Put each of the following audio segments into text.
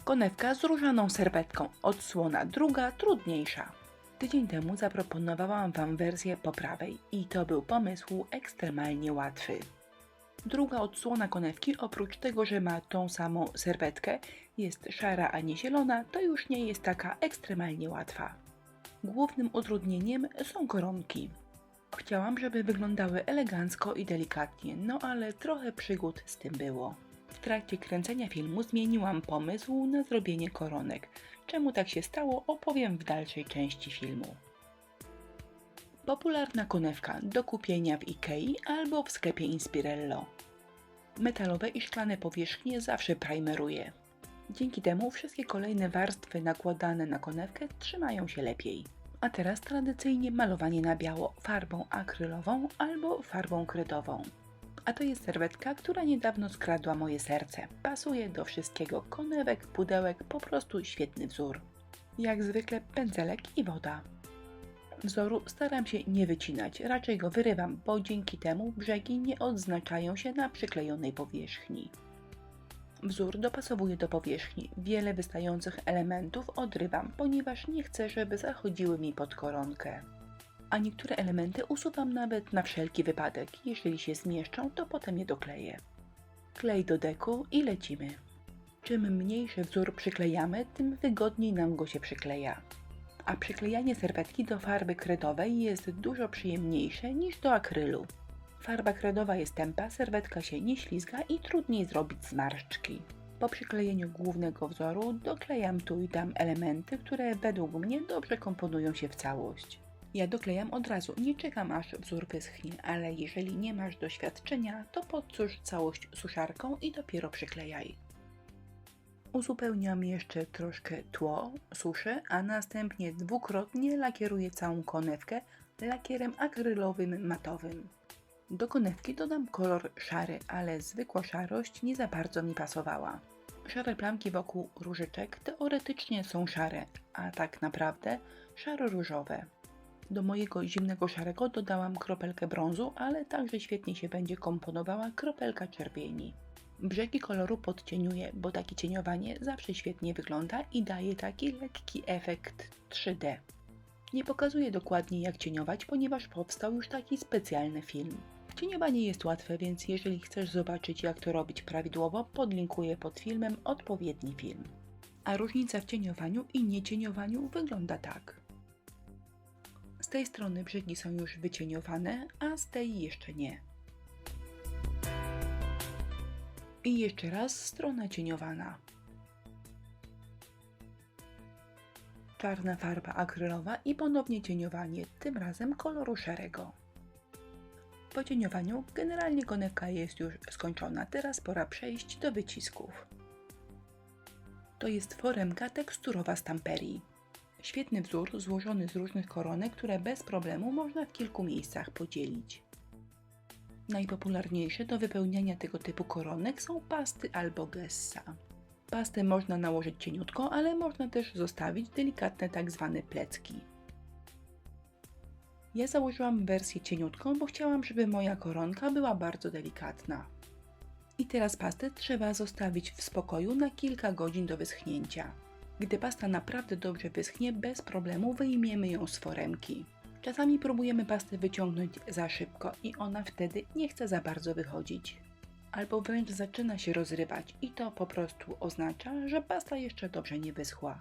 Konewka z różaną serwetką, odsłona druga, trudniejsza. Tydzień temu zaproponowałam Wam wersję po prawej i to był pomysł ekstremalnie łatwy. Druga odsłona konewki, oprócz tego, że ma tą samą serwetkę, jest szara, a nie zielona, to już nie jest taka ekstremalnie łatwa. Głównym utrudnieniem są koronki. Chciałam, żeby wyglądały elegancko i delikatnie, no ale trochę przygód z tym było. W trakcie kręcenia filmu zmieniłam pomysł na zrobienie koronek. Czemu tak się stało, opowiem w dalszej części filmu. Popularna konewka do kupienia w Ikei albo w sklepie Inspirello. Metalowe i szklane powierzchnie zawsze primeruję. Dzięki temu wszystkie kolejne warstwy nakładane na konewkę trzymają się lepiej. A teraz tradycyjnie malowanie na biało farbą akrylową albo farbą kredową. A to jest serwetka, która niedawno skradła moje serce. Pasuje do wszystkiego, konewek, pudełek, po prostu świetny wzór. Jak zwykle pędzelek i woda. Wzoru staram się nie wycinać, raczej go wyrywam, bo dzięki temu brzegi nie odznaczają się na przyklejonej powierzchni. Wzór dopasowuję do powierzchni, wiele wystających elementów odrywam, ponieważ nie chcę, żeby zachodziły mi pod koronkę. A niektóre elementy usuwam nawet na wszelki wypadek, jeżeli się zmieszczą, to potem je dokleję. Klej do deku i lecimy. Czym mniejszy wzór przyklejamy, tym wygodniej nam go się przykleja. A przyklejanie serwetki do farby kredowej jest dużo przyjemniejsze niż do akrylu. Farba kredowa jest tępa, serwetka się nie ślizga i trudniej zrobić zmarszczki. Po przyklejeniu głównego wzoru doklejam tu i tam elementy, które według mnie dobrze komponują się w całość. Ja doklejam od razu, nie czekam aż wzór wyschnie, ale jeżeli nie masz doświadczenia, to podsusz całość suszarką i dopiero przyklejaj. Uzupełniam jeszcze troszkę tło, suszę, a następnie dwukrotnie lakieruję całą konewkę lakierem akrylowym matowym. Do konewki dodam kolor szary, ale zwykła szarość nie za bardzo mi pasowała. Szare plamki wokół różyczek teoretycznie są szare, a tak naprawdę szaro-różowe. Do mojego zimnego szarego dodałam kropelkę brązu, ale także świetnie się będzie komponowała kropelka czerwieni. Brzegi koloru podcieniuję, bo takie cieniowanie zawsze świetnie wygląda i daje taki lekki efekt 3D. Nie pokazuję dokładnie jak cieniować, ponieważ powstał już taki specjalny film. Cieniowanie jest łatwe, więc jeżeli chcesz zobaczyć jak to robić prawidłowo, podlinkuję pod filmem odpowiedni film. A różnica w cieniowaniu i niecieniowaniu wygląda tak. Z tej strony brzegi są już wycieniowane, a z tej jeszcze nie. I jeszcze raz strona cieniowana. Czarna farba akrylowa i ponownie cieniowanie, tym razem koloru szarego. Po cieniowaniu generalnie konewka jest już skończona, teraz pora przejść do wycisków. To jest foremka teksturowa z Tamperii. Świetny wzór złożony z różnych koronek, które bez problemu można w kilku miejscach podzielić. Najpopularniejsze do wypełniania tego typu koronek są pasty albo gessa. Pastę można nałożyć cieniutko, ale można też zostawić delikatne tzw. plecki. Ja założyłam wersję cieniutką, bo chciałam, żeby moja koronka była bardzo delikatna. I teraz pastę trzeba zostawić w spokoju na kilka godzin do wyschnięcia. Gdy pasta naprawdę dobrze wyschnie, bez problemu wyjmiemy ją z foremki. Czasami próbujemy pastę wyciągnąć za szybko i ona wtedy nie chce za bardzo wychodzić. Albo wręcz zaczyna się rozrywać i to po prostu oznacza, że pasta jeszcze dobrze nie wyschła.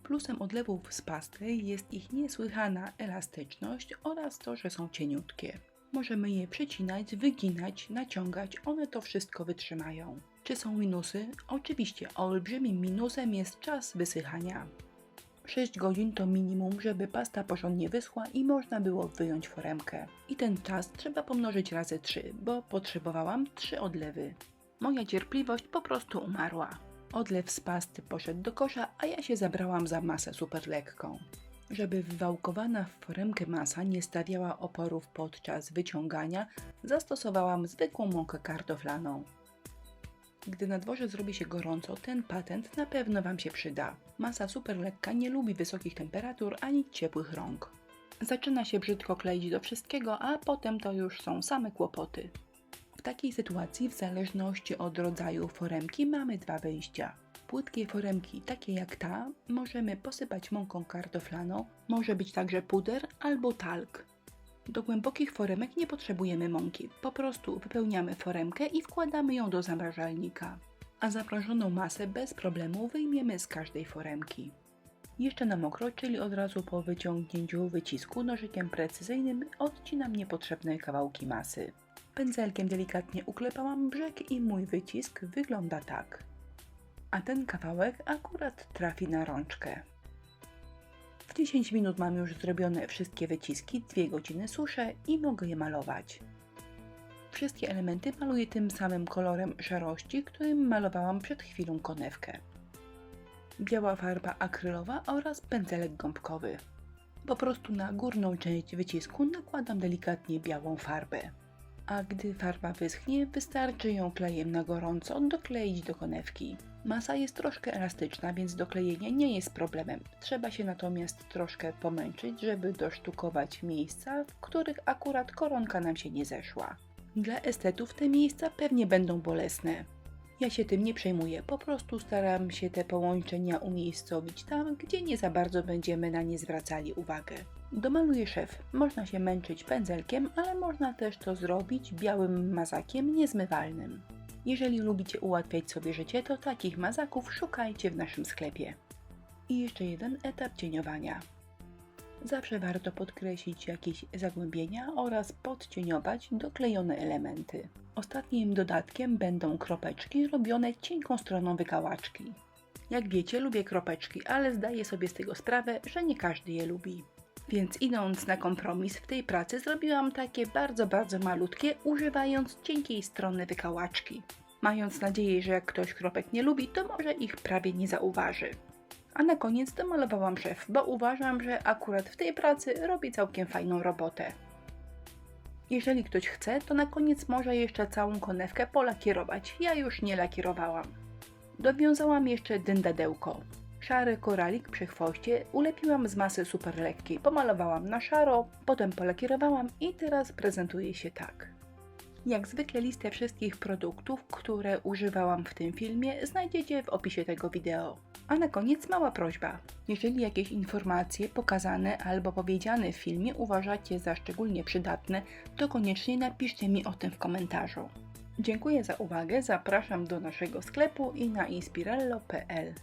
Plusem odlewów z pasty jest ich niesłychana elastyczność oraz to, że są cieniutkie. Możemy je przecinać, wyginać, naciągać, one to wszystko wytrzymają. Czy są minusy? Oczywiście, olbrzymim minusem jest czas wysychania. 6 godzin to minimum, żeby pasta porządnie wyschła i można było wyjąć foremkę. I ten czas trzeba pomnożyć razy 3, bo potrzebowałam 3 odlewy. Moja cierpliwość po prostu umarła. Odlew z pasty poszedł do kosza, a ja się zabrałam za masę super lekką. Żeby wywałkowana w foremkę masa nie stawiała oporów podczas wyciągania, zastosowałam zwykłą mąkę kartoflaną. Gdy na dworze zrobi się gorąco, ten patent na pewno Wam się przyda. Masa super lekka nie lubi wysokich temperatur ani ciepłych rąk. Zaczyna się brzydko kleić do wszystkiego, a potem to już są same kłopoty. takiej sytuacji w zależności od rodzaju foremki mamy dwa wyjścia. Płytkie foremki, takie jak ta, możemy posypać mąką kartoflaną, może być także puder albo talk. Do głębokich foremek nie potrzebujemy mąki, po prostu wypełniamy foremkę i wkładamy ją do zamrażalnika, a zamrożoną masę bez problemu wyjmiemy z każdej foremki. Jeszcze na mokro, czyli od razu po wyciągnięciu wycisku nożykiem precyzyjnym odcinam niepotrzebne kawałki masy. Pędzelkiem delikatnie uklepałam brzeg i mój wycisk wygląda tak. A ten kawałek akurat trafi na rączkę. W 10 minut mam już zrobione wszystkie wyciski, 2 godziny suszę i mogę je malować. Wszystkie elementy maluję tym samym kolorem szarości, którym malowałam przed chwilą konewkę. Biała farba akrylowa oraz pędzelek gąbkowy. Po prostu na górną część wycisku nakładam delikatnie białą farbę. A gdy farba wyschnie, wystarczy ją klejem na gorąco dokleić do konewki. Masa jest troszkę elastyczna, więc doklejenie nie jest problemem. Trzeba się natomiast troszkę pomęczyć, żeby dosztukować miejsca, w których akurat koronka nam się nie zeszła. Dla estetów te miejsca pewnie będą bolesne. Ja się tym nie przejmuję, po prostu staram się te połączenia umiejscowić tam, gdzie nie za bardzo będziemy na nie zwracali uwagę. Domaluje szef. Można się męczyć pędzelkiem, ale można też to zrobić białym mazakiem niezmywalnym. Jeżeli lubicie ułatwiać sobie życie, to takich mazaków szukajcie w naszym sklepie. I jeszcze jeden etap cieniowania. Zawsze warto podkreślić jakieś zagłębienia oraz podcieniować doklejone elementy. Ostatnim dodatkiem będą kropeczki robione cienką stroną wykałaczki. Jak wiecie, lubię kropeczki, ale zdaję sobie z tego sprawę, że nie każdy je lubi. Więc idąc na kompromis w tej pracy zrobiłam takie bardzo malutkie, używając cienkiej strony wykałaczki. Mając nadzieję, że jak ktoś kropek nie lubi, to może ich prawie nie zauważy. A na koniec domalowałam szef, bo uważam, że akurat w tej pracy robię całkiem fajną robotę. Jeżeli ktoś chce, to na koniec może jeszcze całą konewkę polakierować. Ja już nie lakierowałam. Dowiązałam jeszcze dyndadełko. Szary koralik przy chwoście ulepiłam z masy super lekkiej. Pomalowałam na szaro, potem polakierowałam i teraz prezentuje się tak. Jak zwykle listę wszystkich produktów, które używałam w tym filmie, znajdziecie w opisie tego wideo. A na koniec mała prośba. Jeżeli jakieś informacje pokazane albo powiedziane w filmie uważacie za szczególnie przydatne, to koniecznie napiszcie mi o tym w komentarzu. Dziękuję za uwagę, zapraszam do naszego sklepu i na inspirello.pl.